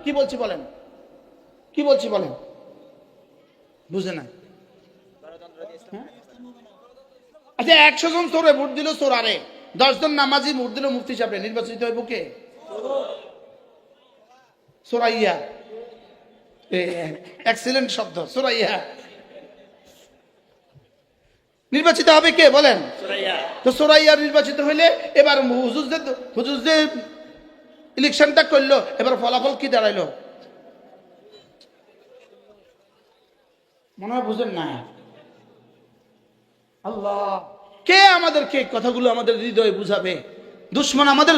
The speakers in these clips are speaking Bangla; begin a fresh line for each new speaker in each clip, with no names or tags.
কি বলছি বলেন, কি বলছি বলেন, বুঝে না? আচ্ছা 100 জন চোরে ভোট দিল চোরারে, 10 জন নামাজি ভোট দিল মুফতি সাহেব, নির্বাচিত হইব কে? চোরাইয়া, এক্সিলেন্ট শব্দ, চোরাইয়া। নির্বাচিত হবে কে বলেন? তো চোরাইয়া নির্বাচিত হইলে এবার হুজুর যে ইলেকশনটা করলো, এবার ফলাফল কি দাঁড়াইলো? মনে হয় বুঝেন না। আল্লাহ, কে আমাদেরকে কথাগুলো আমাদের হৃদয়ে বুঝাবে? দুশ্মন আমাদের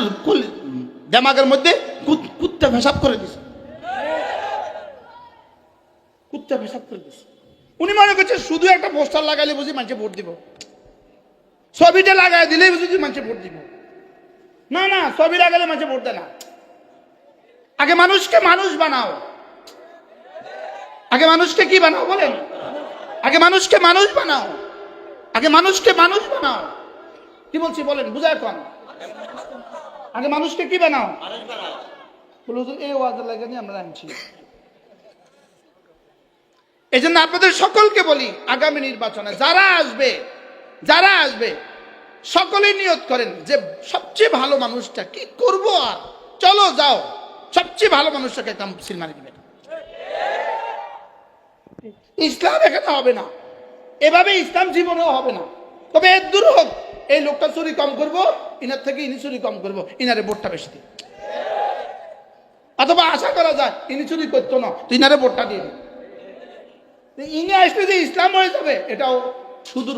দেমাগের মধ্যে কুত্তা পেশাব করে দিছে, কুত্তা পেশাব করে দিছে। উনি মনে করছে শুধু একটা পোস্টার লাগাইলে বুঝি মানুষে ভোট দিব, ছবিটা লাগাই দিলেই বুঝি মানুষে ভোট দিব। না না, ছবি লাগালে মানুষে ভোট দেয় না। আগে মানুষকে মানুষ বানাও, আগে মানুষকে কি বানাও বলেন? আগে মানুষকে মানুষ বানাও, আগে মানুষকে মানুষ বানাও। কি বলছি বলেন, বুঝা এখন? আগে মানুষকে কি বানাও? বলো তো, এই ওয়াজ লাগে আমরা আনছি। এই জন্য আপনাদের সকলকে বলি, আগামী নির্বাচনে যারা আসবে সকলে নিয়ত করেন যে সবচেয়ে ভালো মানুষটা কি করব, আর চলো যাও সবচেয়ে ভালো মানুষটাকে একটা সিলমারি দিবেন। ইসলাম এখানে হবে না, এভাবে ইসলাম জীবনেও হবে না। তবে এর দূর হোক, এই লোকটা চুরি কম করবো, ইনার থেকে ইনি চুরি কম করবো, ইনারে ভোটটা বেশি দিই। অথবা আশা করা যায় ইনি চুরি করতো না, তো ইনারে ভোটটা দিয়ে দিই। ইনি আসলে যে ইসলাম হয়ে যাবে, এটাও সুদূর